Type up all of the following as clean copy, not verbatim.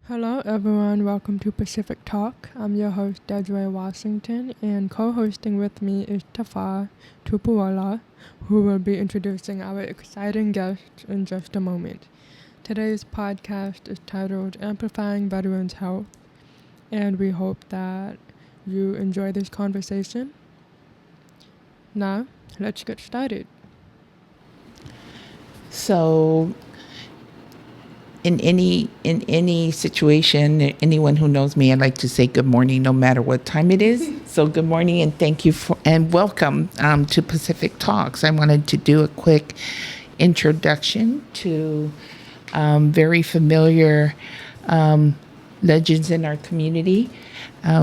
Hello, everyone. Welcome to Pacific Talk. I'm your host, Desiree Washington, and co-hosting with me is Tafa Tupuola, who will be introducing our exciting guest in just a moment. Today's podcast is titled Amplifying Veterans Health, and we hope that you enjoy this conversation. Now, let's get started. So in any situation, anyone who knows me, I like to say good morning no matter what time it is. So good morning and thank you for and welcome to Pacific Talks. I wanted to do a quick introduction to very familiar legends in our community.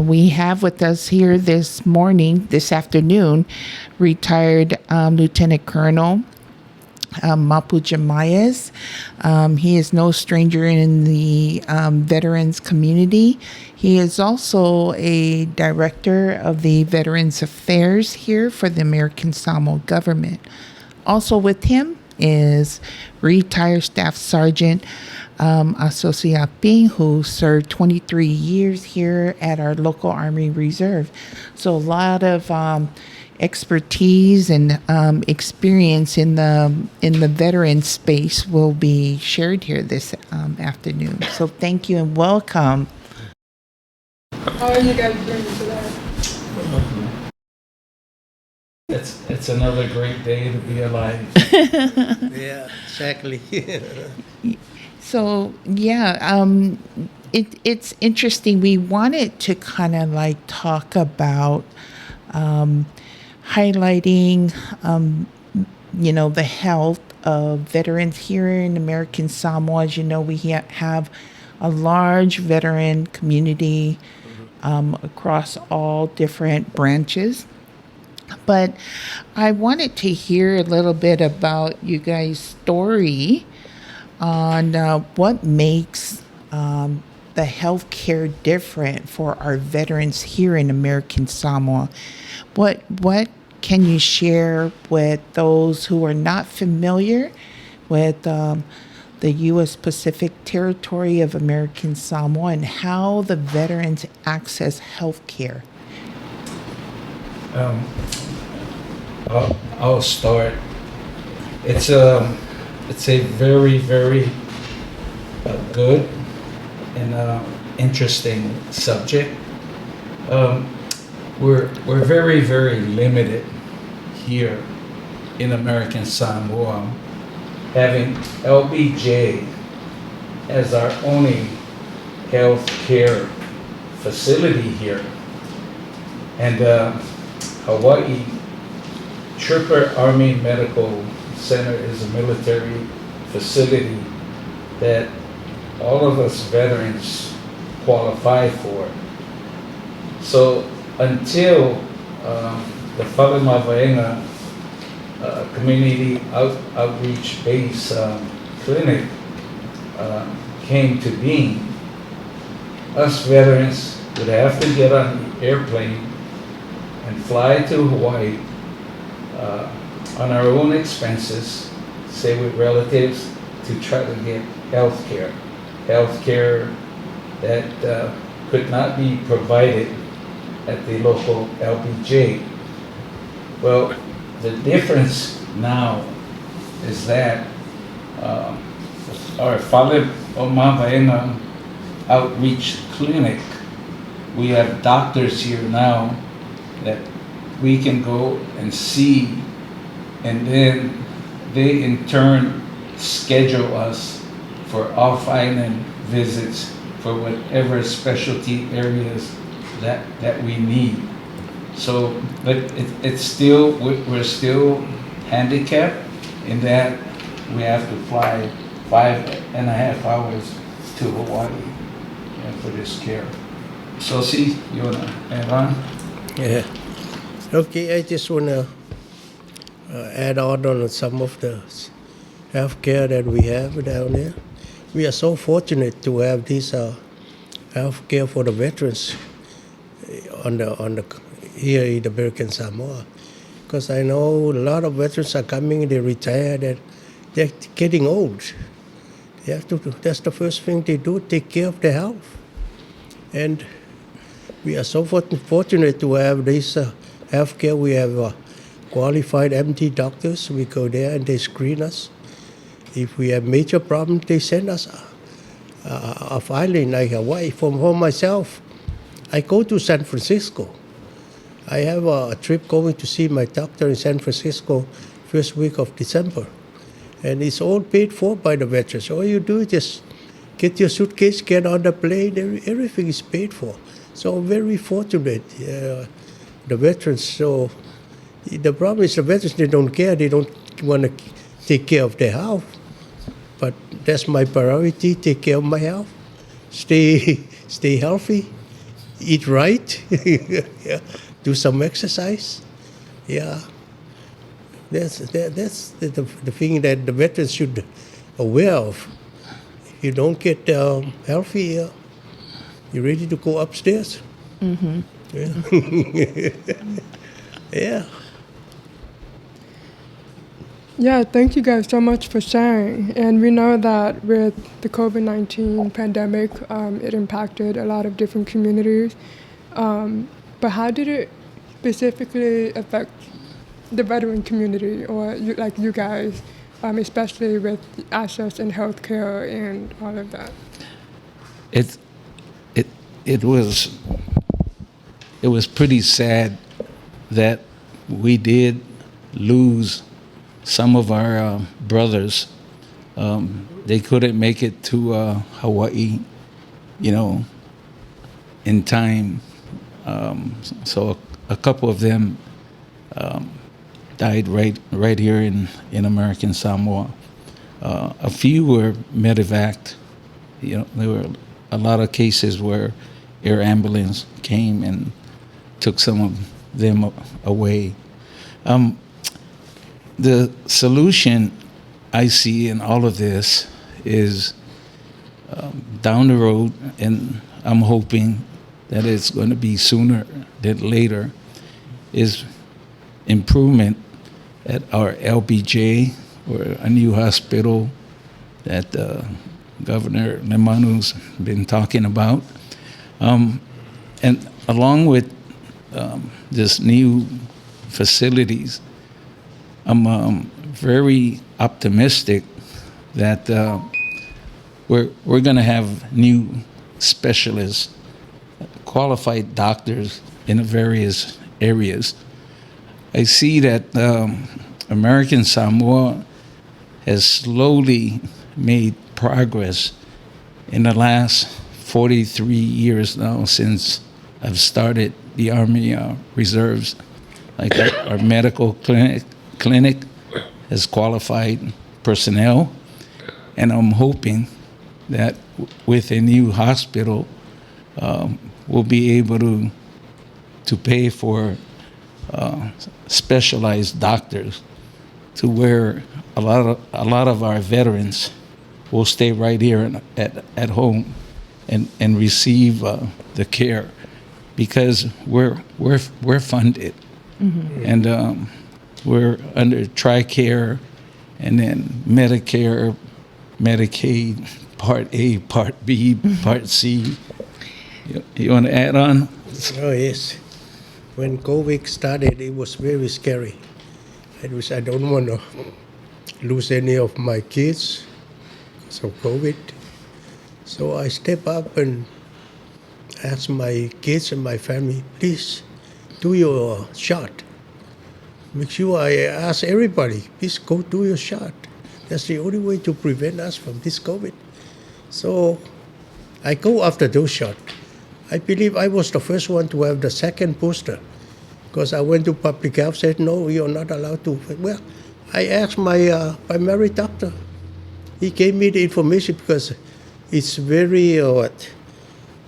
We have with us here this afternoon, retired Lieutenant Colonel Mapu Jamias. He is no stranger in the veterans community. He is also a director of the Veterans Affairs here for the American Samoan government. Also with him is retired Staff Sergeant Asosi Ah Ping, who served 23 years here at our local Army Reserve. So a lot of expertise and experience in the veteran space will be shared here this afternoon. So thank you and welcome. How are you guys doing today? It's another great day to be alive. Yeah, exactly. So yeah, it's interesting. We wanted to kind of like talk about highlighting, the health of veterans here in American Samoa. As you know, we have a large veteran community across all different branches. But I wanted to hear a little bit about you guys' story on what makes the healthcare different for our veterans here in American Samoa. What can you share with those who are not familiar with the U.S. Pacific Territory of American Samoa and how the veterans access healthcare? I'll start. It's a very very good and interesting subject. We're very very limited here in American Samoa, having LBJ as our only health care facility here, and Hawaii Trooper Army Medical Center is a military facility that all of us veterans qualify for. So until the Whakamavaenga Community Outreach Base Clinic came to being, us veterans would have to get on the airplane and fly to Hawaii on our own expenses, say with relatives, to try to get health care that could not be provided at the local LBJ. Well, the difference now is that our Whakamavaenga Outreach Clinic, we have doctors here now that we can go and see, and then they in turn schedule us for off-island visits for whatever specialty areas that we need. So, but we're still handicapped in that we have to fly 5.5 hours to Hawaii for this care. So, see, you wanna add on? Yeah. Okay, I just want to add on some of the healthcare that we have down there. We are so fortunate to have this healthcare for the veterans here in American Samoa, because I know a lot of veterans are coming, they retire, that they're getting old. You have to. That's the first thing they do. Take care of their health. And we are so fortunate to have this healthcare. We have qualified MD doctors. We go there and they screen us. If we have major problems, they send us a filing like Hawaii. For myself, I go to San Francisco. I have a trip going to see my doctor in San Francisco first week of December. And it's all paid for by the veterans. All you do is just get your suitcase, get on the plane, everything is paid for. So I'm very fortunate, the veterans. So the problem is the veterans, they don't care. They don't want to take care of their health. But that's my priority, take care of my health, stay healthy, eat right, yeah, do some exercise. Yeah, that's the thing that the veterans should aware of. If you don't get healthy, you're ready to go upstairs. Mm-hmm. Yeah. Yeah. Yeah, thank you guys so much for sharing. And we know that with the COVID-19 pandemic, it impacted a lot of different communities. But how did it specifically affect the veteran community, or you guys, especially with access in healthcare and all of that? It was pretty sad that we did lose some of our brothers. They couldn't make it to Hawaii, in time. So a couple of them died right here in American Samoa. A few were medevaced. There were a lot of cases where air ambulance came and took some of them away. The solution I see in all of this is down the road, and I'm hoping that it's going to be sooner than later, is improvement at our LBJ, or a new hospital that Governor Lemanu's been talking about. And along with this new facilities, I'm very optimistic that we're going to have new specialists, qualified doctors in the various areas. I see that American Samoa has slowly made progress in the last 43 years now since I've started the Army Reserves. Like our medical clinic has qualified personnel, and I'm hoping that with a new hospital, we'll be able to pay for specialized doctors, to where a lot of our veterans will stay right here at home and receive the care, because we're funded. Mm-hmm. And we're under TRICARE, and then Medicare, Medicaid, Part A, Part B, Part C. You want to add on? Oh, yes. When COVID started, it was very scary. I don't want to lose any of my kids because of COVID. So I step up and ask my kids and my family, please do your shot. Make sure I ask everybody, please go do your shot. That's the only way to prevent us from this COVID. So I go after those shots. I believe I was the first one to have the second booster, because I went to public health, said, no, you're not allowed to. Well, I asked my primary doctor. He gave me the information, because it's very,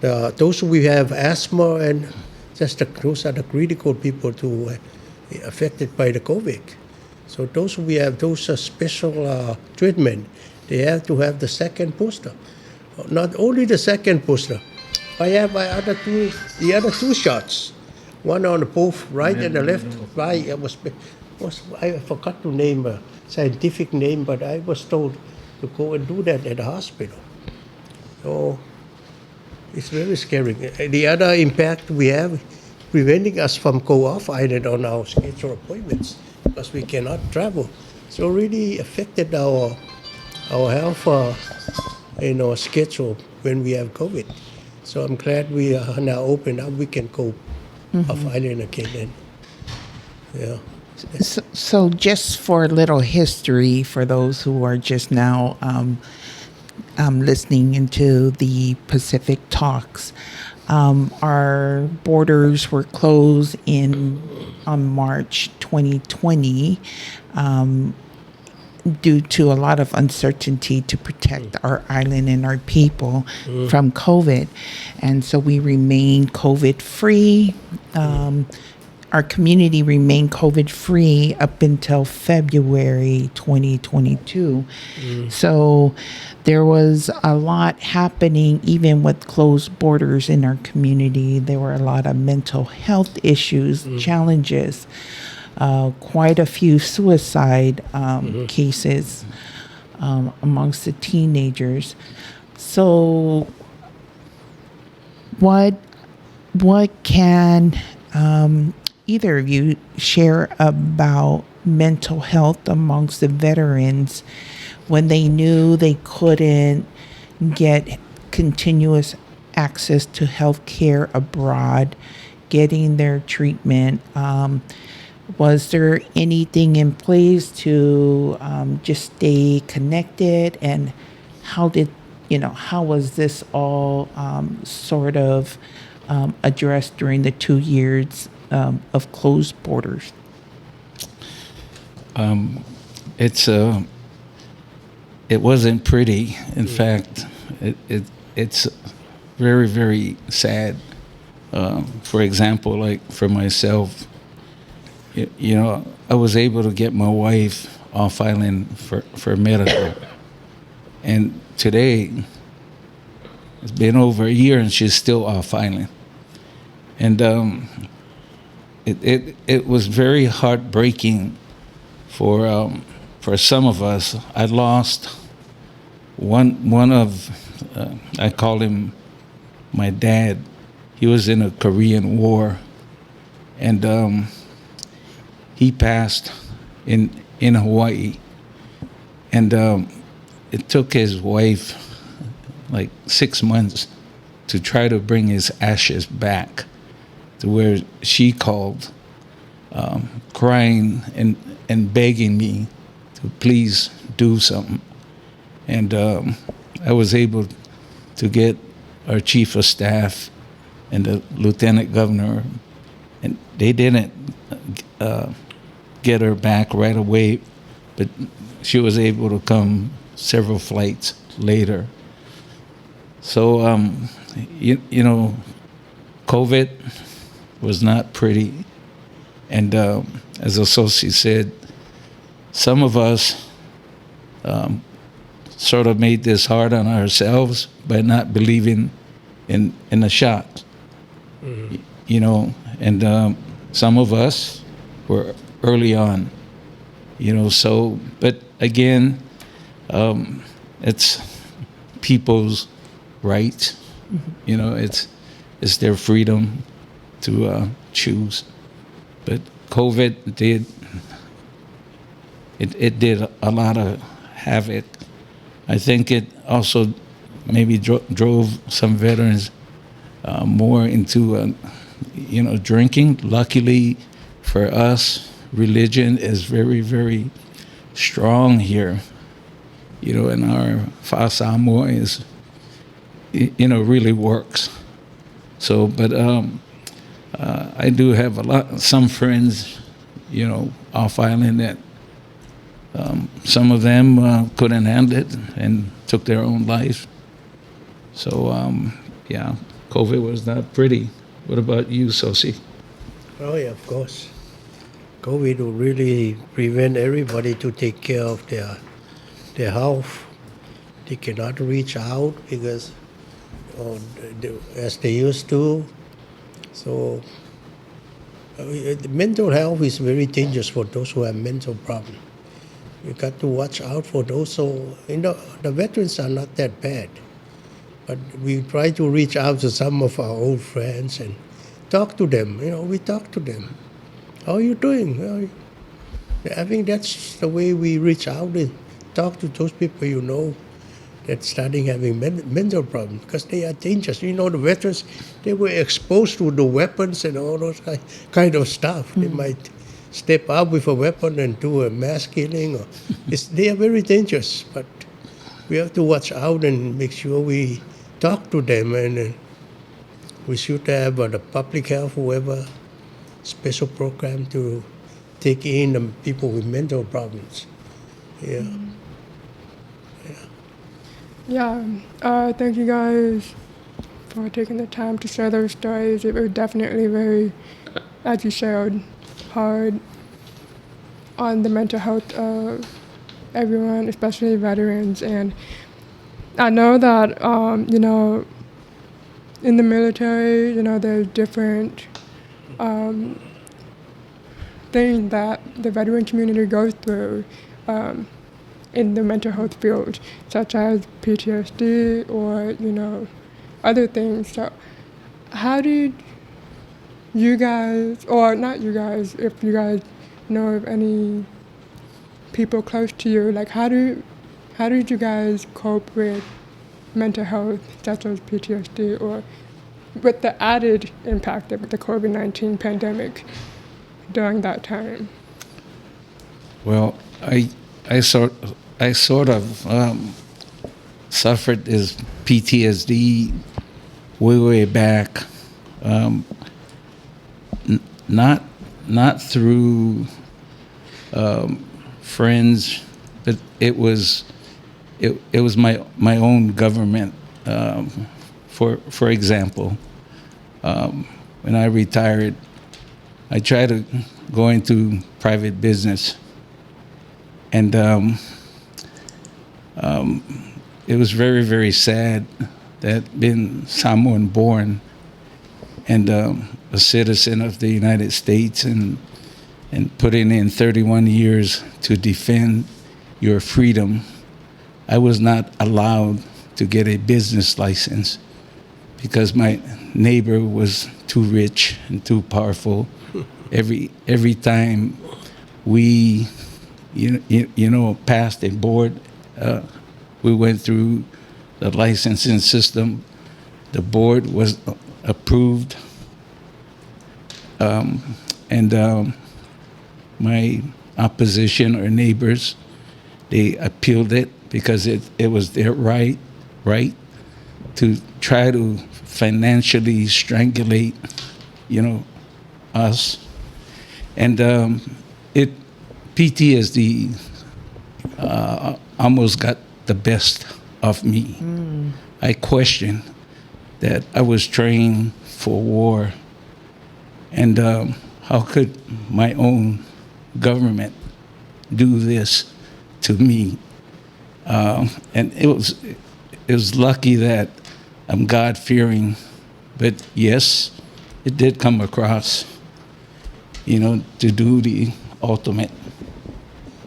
those who have asthma, and those are the critical people to affected by the COVID. So those who have those special treatment, they have to have the second booster. Not only the second booster, I have the other two shots. One on both right and the left. I forgot to name a scientific name, but I was told to go and do that at the hospital. So it's very scary. The other impact we have, preventing us from go off island on our scheduled appointments because we cannot travel. So really affected our health, schedule when we have COVID. So I'm glad we are now open up. We can go off island again. And, yeah. So just for a little history for those who are just now listening into the Pacific talks, our borders were closed on March 2020 due to a lot of uncertainty to protect our island and our people from COVID. And so we remained COVID free. Our community remained COVID free up until February 2022. So there was a lot happening, even with closed borders in our community. There were a lot of mental health issues, challenges, quite a few suicide cases amongst the teenagers. So what can either of you share about mental health amongst the veterans when they knew they couldn't get continuous access to health care abroad, getting their treatment? Was there anything in place to just stay connected? And how was this all sort of addressed during the 2 years of closed borders? It wasn't pretty. In fact, it's very, very sad. For example, like for myself, I was able to get my wife off island for medical, and today it's been over a year and she's still off island, and it was very heartbreaking for some of us. I lost one of I call him my dad. He was in a Korean War, and he passed in Hawaii, and it took his wife like 6 months to try to bring his ashes back to where she called, crying and begging me to please do something. And I was able to get our chief of staff and the lieutenant governor, and they didn't get her back right away, but she was able to come several flights later. So, COVID was not pretty. And as Asosi said, some of us sort of made this hard on ourselves by not believing in a shot. And some of us were early on, so, but again, it's people's right. It's their freedom to choose. But COVID did a lot of havoc. I think it also maybe drove some veterans more into drinking. Luckily for us, religion is very, very strong here. And our Fa Samoa is, really works. So, but I do have some friends, off island that some of them couldn't handle it and took their own life. So, yeah, COVID was not pretty. What about you, Sosi? Oh yeah, of course. COVID will really prevent everybody to take care of their health. They cannot reach out because as they used to. So mental health is very dangerous for those who have mental problems We got to watch out for those. So, the veterans are not that bad. But we try to reach out to some of our old friends and talk to them. We talk to them. How are you doing? I think that's the way we reach out and talk to those people that's starting having mental problems because they are dangerous. The veterans, they were exposed to the weapons and all those kind of stuff. They might step out with a weapon and do a mass killing. They are very dangerous, but we have to watch out and make sure we talk to them. And we should have the public health, whoever, special program to take in the people with mental problems. Yeah. Thank you guys for taking the time to share those stories. It was definitely very, as you shared, hard on the mental health of everyone, especially veterans. And I know that, in the military, there's different things that the veteran community goes through in the mental health field, such as PTSD or, other things. So how did you guys, or not you guys, if you guys know of any people close to you, like how did you guys cope with mental health, such as PTSD, or with the added impact of the COVID-19 pandemic during that time? Well, I sort of suffered this PTSD way back, not through friends, but it was my own government. For example, when I retired, I tried to go into private business, and it was very, very sad that being Samoan born and a citizen of the United States and putting in 31 years to defend your freedom, I was not allowed to get a business license because my neighbor was too rich and too powerful. Every time we passed a board, we went through the licensing system. The board was approved, and my opposition or neighbors, they appealed it because it was their right to try to financially strangulate, us. And PTSD almost got the best of me. I questioned that I was trained for war, and how could my own government do this to me? And it was lucky that I'm God-fearing, but yes, it did come across, to do the ultimate.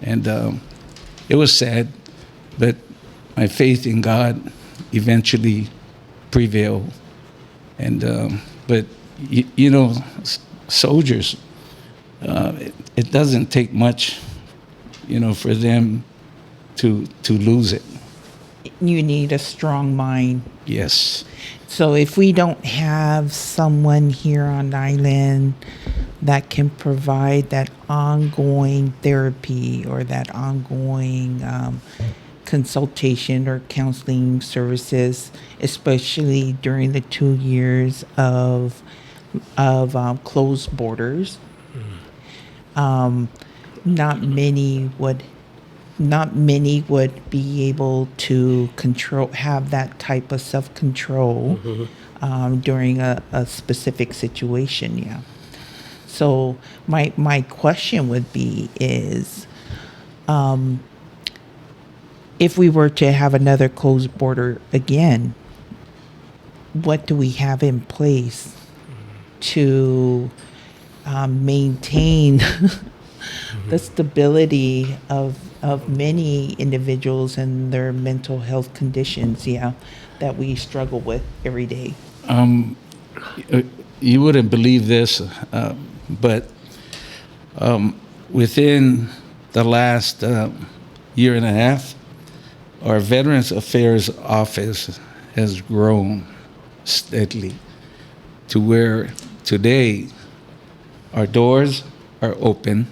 And it was sad, but my faith in God eventually prevailed. And but soldiers, it doesn't take much, for them to lose it. You need a strong mind. Yes. So if we don't have someone here on the island that can provide that ongoing therapy or that ongoing consultation or counseling services, especially during the 2 years of closed borders, not many would be able to have that type of self-control during a specific situation. Yeah. So my question would be is, if we were to have another closed border again, what do we have in place to maintain the stability of of many individuals and their mental health conditions, yeah, that we struggle with every day. You wouldn't believe this, but within the last year and a half, our Veterans Affairs Office has grown steadily to where today our doors are open.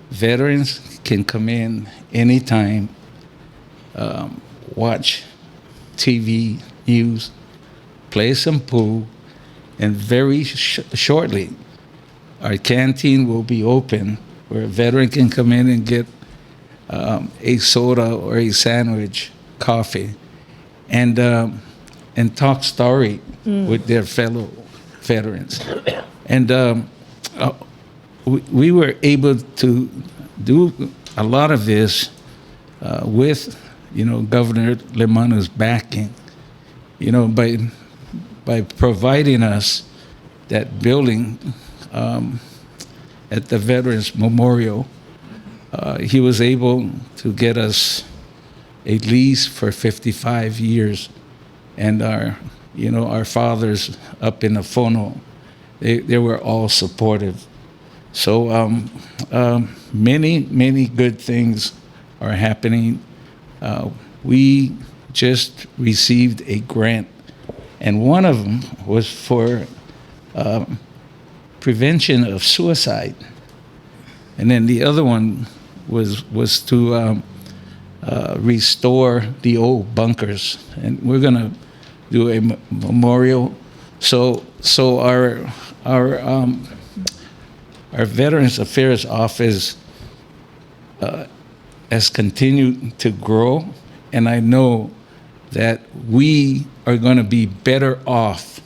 Veterans can come in anytime, watch TV news, play some pool, and very shortly, our canteen will be open where a veteran can come in and get a soda or a sandwich, coffee, and talk story with their fellow veterans. And we were able to do a lot of this with, Governor Lemano's backing, by providing us that building at the Veterans Memorial. He was able to get us a lease for 55 years, and our fathers up in the Fono, they were all supportive. So many good things are happening. We just received a grant, and one of them was for prevention of suicide, and then the other one was to restore the old bunkers, and we're gonna do a memorial. So our Veterans Affairs Office has continued to grow, and I know that we are going to be better off.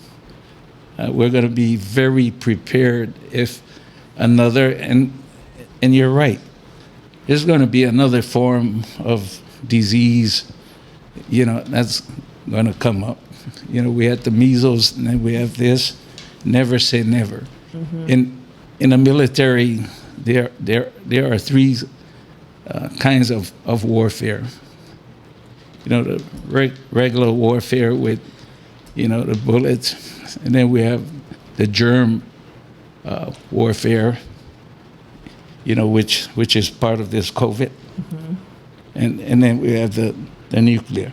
We're going to be very prepared if another, and you're right, there's going to be another form of disease, that's going to come up. We had the measles, and then we have this. Never say never. Mm-hmm. In the military, there are three kinds of warfare. The regular warfare with, the bullets, and then we have the germ warfare, which is part of this COVID, mm-hmm. and then we have the nuclear.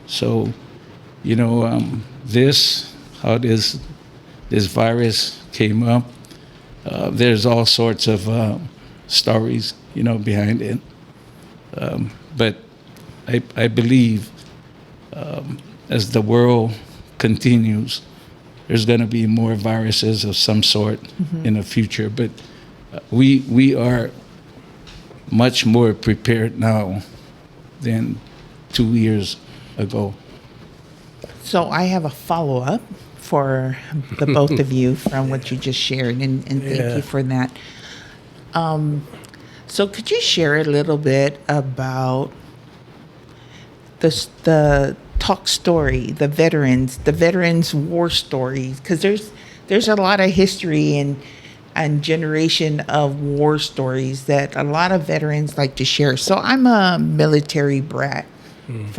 So, how this virus came up. There's all sorts of stories, behind it. But I believe as the world continues, there's going to be more viruses of some sort mm-hmm. in the future. But we are much more prepared now than 2 years ago. So I have a follow-up for the both of you from what you just shared, and thank you for that. So could you share a little bit about the talk story, the veterans war stories? Because there's a lot of history and generation of war stories that a lot of veterans like to share. So I'm a military brat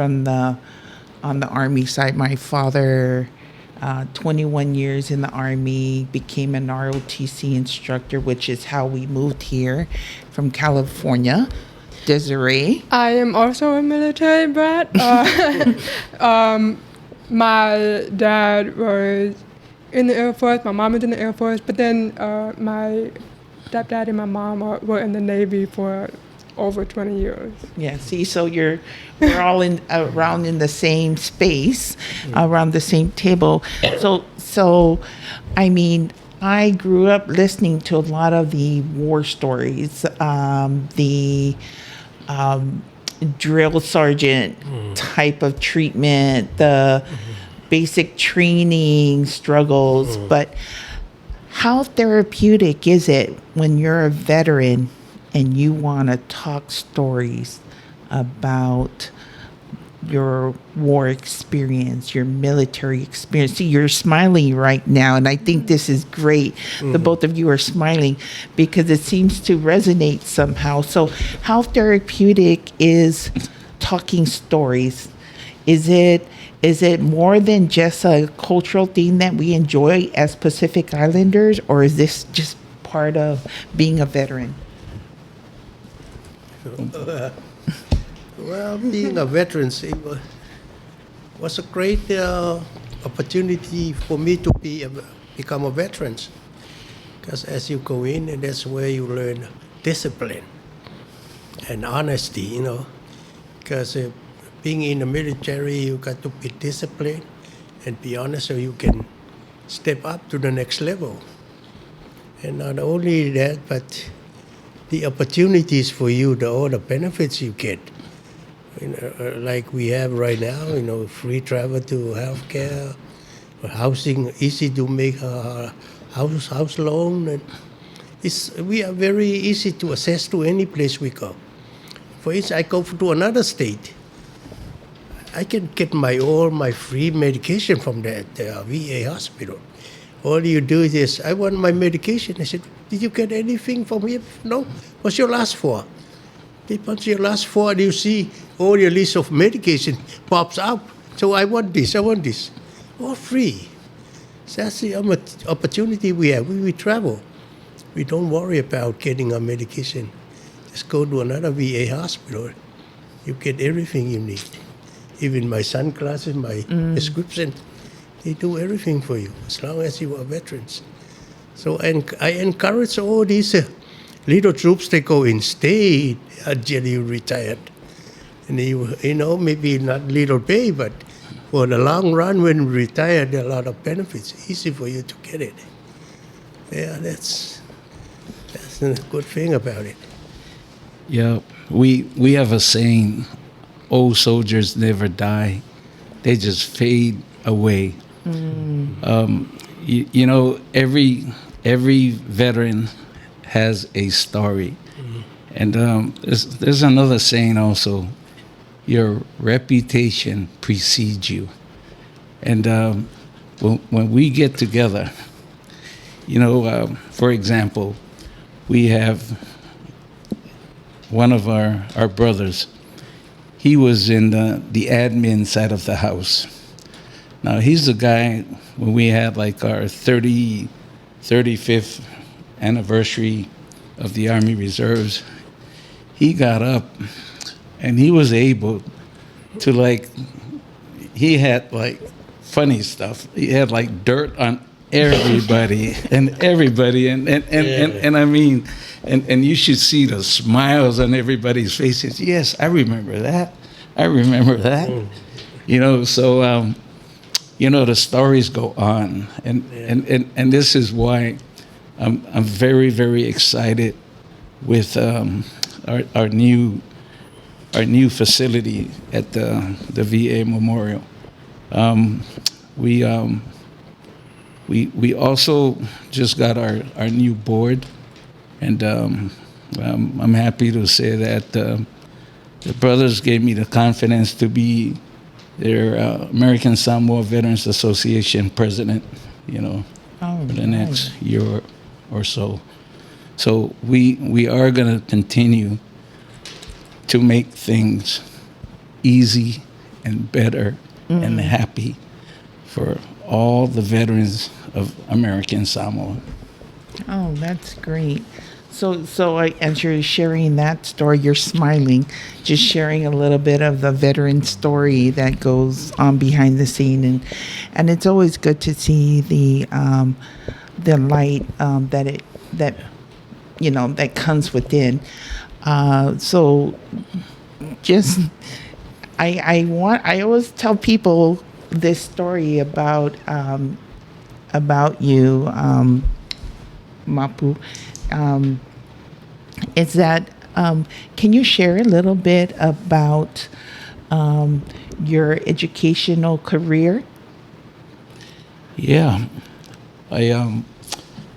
on the Army side. My father, 21 years in the Army, became an ROTC instructor, which is how we moved here from California. Desiree? I am also a military brat. My dad was in the Air Force, my mom was in the Air Force, but then my stepdad and my mom were in the Navy for over 20 years. Yeah, see, so we're all around in the same space, around the same table. So I mean, I grew up listening to a lot of the war stories, the drill sergeant type of treatment, the basic training struggles. But how therapeutic is it when you're a veteran and you want to talk stories about your war experience, your military experience. See, you're smiling right now, and I think this is great. The both of you are smiling because it seems to resonate somehow. So, how therapeutic is talking stories? Is it more than just a cultural thing that we enjoy as Pacific Islanders, or is this just part of being a veteran? Well, being a veteran was a great opportunity for me to become a veteran. Because as you go in, and that's where you learn discipline and honesty, you know. Because being in the military, you got to be disciplined and be honest so you can step up to the next level. And not only that, but the opportunities for you, all the benefits you get. You know, like we have right now, you know, free travel to healthcare, housing, easy to make a house loan. And we are very easy to access to any place we go. For instance, I go to another state, I can get all my free medication from that VA hospital. All you do is, I want my medication. I said, did you get anything from here? No. What's your last four? They punch your last four and you see all your list of medication pops up. So I want this, all free. So that's the opportunity we have. We travel. We don't worry about getting our medication. Just go to another VA hospital. You get everything you need. Even my sunglasses, my prescription, they do everything for you as long as you are veterans. So I encourage all these little troops that go in, stay until you retired. And you know, maybe not little pay, but for the long run when you retire, there are a lot of benefits. Easy for you to get it. Yeah, that's a good thing about it. Yeah, we have a saying, old soldiers never die. They just fade away. You know, every veteran has a story. And there's another saying also, your reputation precedes you. And when we get together, you know, for example, we have one of our brothers. He was in the admin side of the house. Now, he's the guy, when we had like our 35th anniversary of the Army Reserves, he got up and he was able to, like, he had like funny stuff. He had like dirt on everybody and I mean, and you should see the smiles on everybody's faces. Yes, I remember that. You know, so you know, the stories go on, and this is why I'm very, very excited with our new facility at the VA Memorial. We also just got our new board, and I'm happy to say that the brothers gave me the confidence to be their American Samoa Veterans Association president, you know, for the next year or so. So we are going to continue to make things easy and better and happy for all the veterans of American Samoa. Oh, that's great. So as you're sharing that story, you're smiling, just sharing a little bit of the veteran story that goes on behind the scene, and it's always good to see the light that you know that comes within. So just I always tell people this story about you, Mapu. Is that can you share a little bit about your educational career? Yeah, I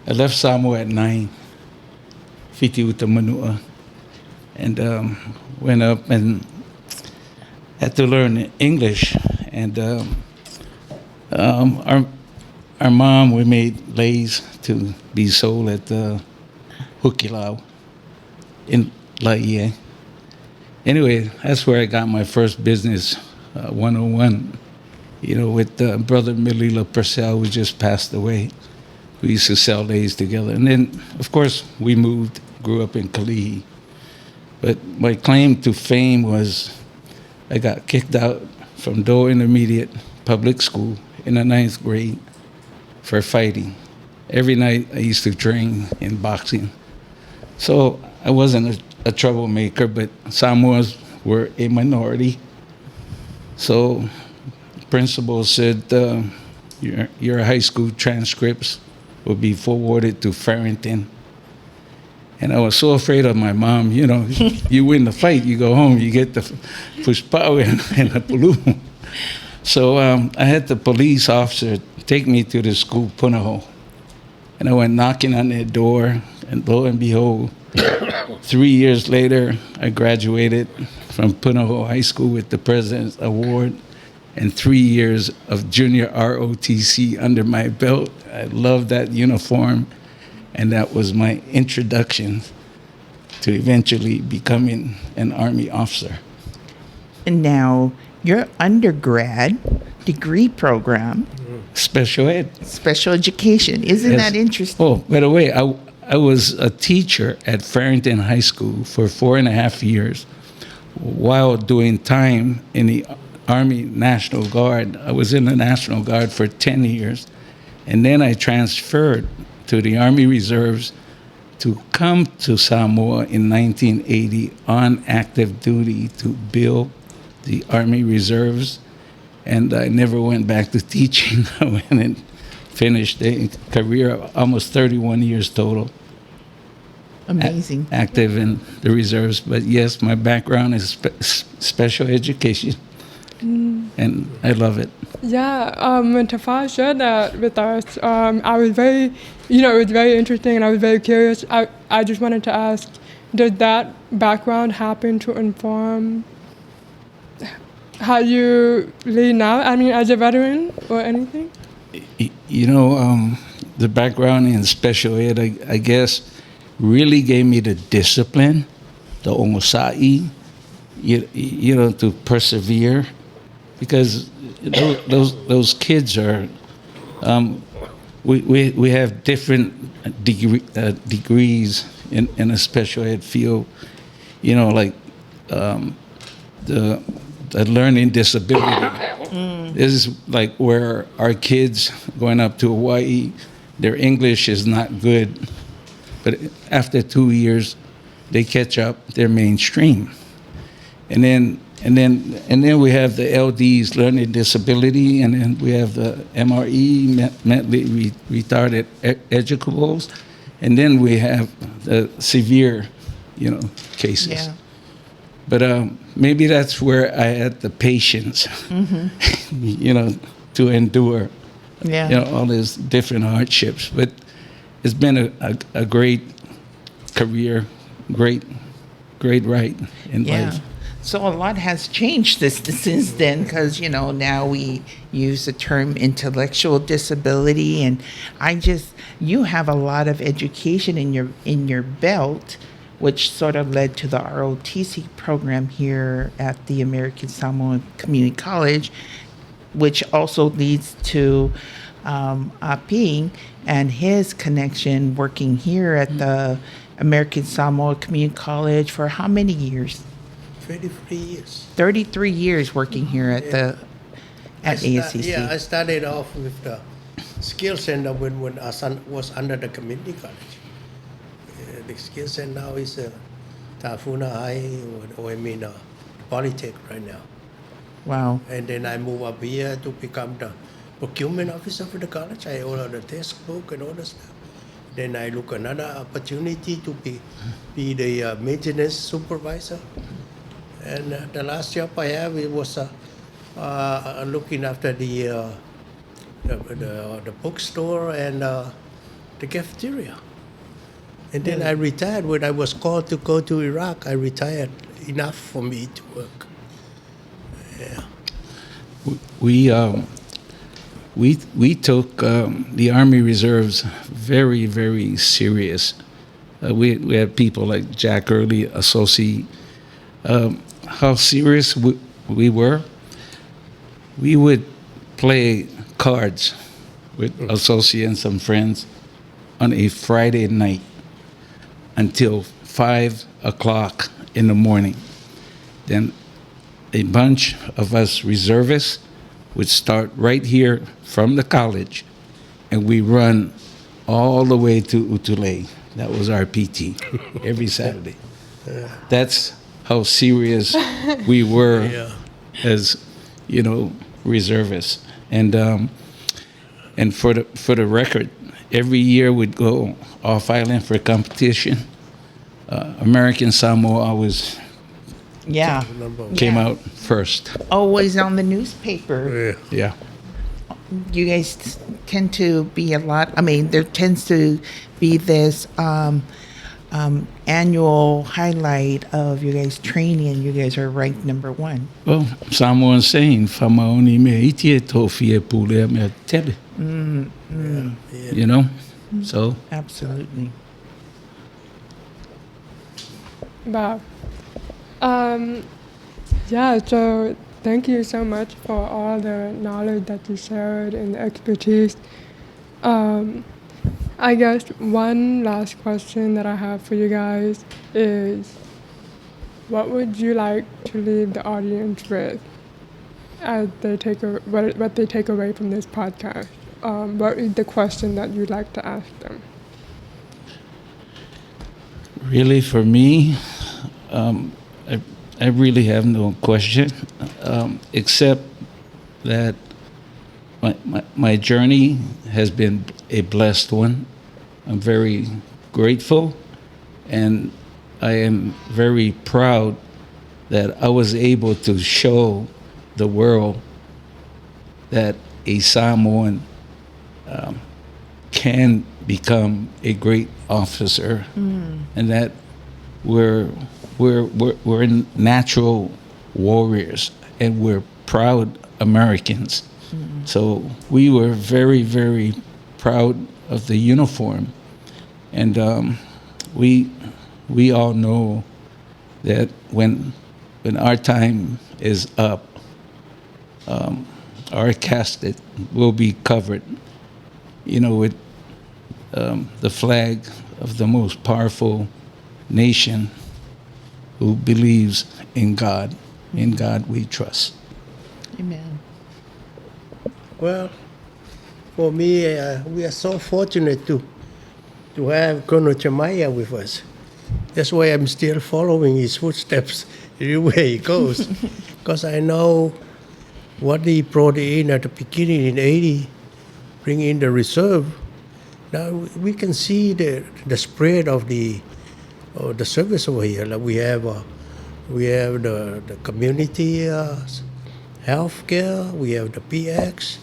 left Samoa at 9, Fiti Uta Manua, and went up and had to learn English, and our mom, we made leis to be sold at the Hukilau in Laie. Anyway, that's where I got my first business 101. With brother Melila Purcell, who just passed away. We used to sell leis together, and then of course we moved, grew up in Kalihi. But my claim to fame was I got kicked out from Doe Intermediate Public School in the 9th grade for fighting. Every night I used to train in boxing. So I wasn't a troublemaker, but Samoans were a minority. So principal said, your high school transcripts will be forwarded to Farrington. And I was so afraid of my mom. You win the fight, you go home, you get the pushpao and the pulu. So I had the police officer take me to the school, Punahou. And I went knocking on their door, and lo and behold, 3 years later, I graduated from Punahou High School with the President's Award and 3 years of junior ROTC under my belt. I loved that uniform, and that was my introduction to eventually becoming an Army officer. And now your undergrad degree program, Special ed. special education. Isn't Yes. that interesting? Oh, by the way, I was a teacher at Farrington High School for 4.5 years while doing time in the Army National Guard. I was in the National Guard for 10 years, and then I transferred to the Army Reserves to come to Samoa in 1980 on active duty to build the Army Reserves, and I never went back to teaching. I went and finished a career of almost 31 years total. Amazing. Active in the reserves, but yes, my background is special education, and I love it. Yeah, when Tafa shared that with us, I was very, it was very interesting, and I was very curious. I just wanted to ask, did that background happen to inform how you lead now? I mean, as a veteran or anything? The background in special ed, I guess, really gave me the discipline, the ongosai, to persevere, because those kids are, we have different degrees in a special ed field, like the learning disability. This is like where our kids going up to Hawaii, their English is not good, but after 2 years, they catch up, they're mainstream. And then we have the LDs, learning disability, and then we have the MRE, mentally retarded educables, and then we have the severe, cases. Yeah. But maybe that's where I had the patience, to endure, Yeah. all these different hardships. But it's been a great career, great ride in life. So a lot has changed since then, because now we use the term intellectual disability, and you have a lot of education in your belt, which sort of led to the ROTC program here at the American Samoan Community College, which also leads to Ah Ping and his connection working here at the American Samoa Community College for how many years? 33 years. 33 years working here at ASCC. I started off with the skill center when our son was under the community college. The skill center now is Tafuna High, Polytech right now. Wow. And then I moved up here to become the procurement officer for the college. I order the textbook and all the stuff. Then I look another opportunity to be the maintenance supervisor. And the last job I have, it was looking after the bookstore and the cafeteria. And then I retired. When I was called to go to Iraq, I retired enough for me to work. We took the Army Reserves very, very serious. We had people like Jack Early, Asosi. How serious we were. We would play cards with Asosi and some friends on a Friday night until 5 o'clock in the morning. Then a bunch of us reservists would start right here from the college, and we run all the way to Utule. That was our PT every Saturday. That's how serious we were as, reservists. And for the record, every year we'd go off island for competition. American Samoa was Yeah. came out first. Always on the newspaper. Yeah. You guys tend to be a lot. I mean, there tends to be this annual highlight of you guys training, and you guys are ranked number 1. Well, Samoan saying, "Famaoni me itie tofi e pule me tebe." You know, so Absolutely. Wow. Yeah, so thank you so much for all the knowledge that you shared and the expertise. I guess one last question that I have for you guys is, what would you like to leave the audience with as they what they take away from this podcast? What is the question that you'd like to ask them? really for me, I really have no question, except that my journey has been a blessed one. I'm very grateful, and I am very proud that I was able to show the world that a Samoan can become a great officer, and that we're natural warriors, and we're proud Americans. So we were very, very proud of the uniform, and we all know that when our time is up, our casket will be covered, with the flag of the most powerful nation who believes in God. In God we trust. Amen. Well, for me, we are so fortunate to have Colonel Jamias with us. That's why I'm still following his footsteps everywhere he goes, because I know what he brought in at the beginning in '80, bring in the reserve. Now we can see the spread of the service over here. Like we have the community health care. We have the PX.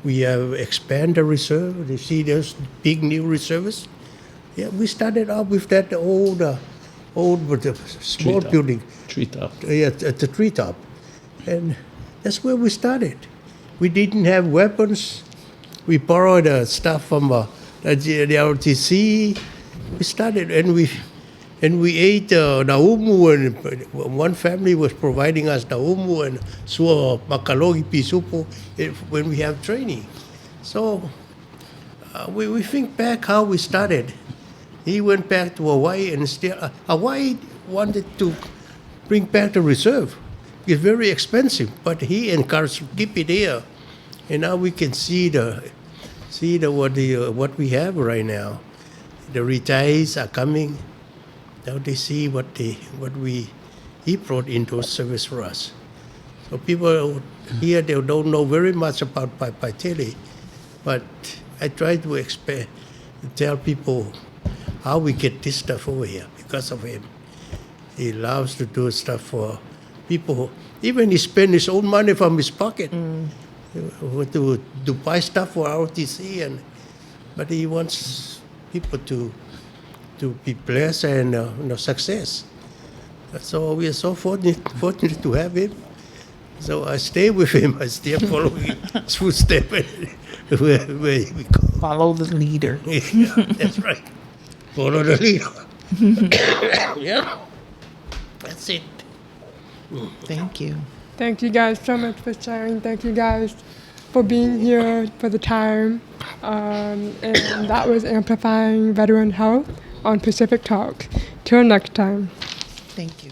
We have expand the reserve. You see those big new reserves. Yeah, we started off with that old with the small Treetop. building. Treetop. Yeah, at the treetop, and that's where we started. We didn't have weapons. We borrowed stuff from the RTC. We started, and we ate naumu, and one family was providing us naumu and suo makalogi pisupo when we have training. So we think back how we started. He went back to Hawaii, and still Hawaii wanted to bring back the reserve. It's very expensive, but he encouraged to keep it here, and now we can see what we have right now. The retirees are coming. Now they see what he brought into service for us. So people here, they don't know very much about Paitele, but I try to tell people how we get this stuff over here because of him. He loves to do stuff for people. Even he spent his own money from his pocket to buy stuff for ROTC, but he wants people to be blessed and success. So we are so fortunate to have him. So I stay with him. I still follow his footsteps where we go. Follow the leader. Yeah, that's right. Follow the leader. Yeah, that's it. Thank you. Thank you guys so much for sharing. Thank you guys for being here for the time. And that was Amplifying Veteran Health on Pacific Talk. Till next time. Thank you.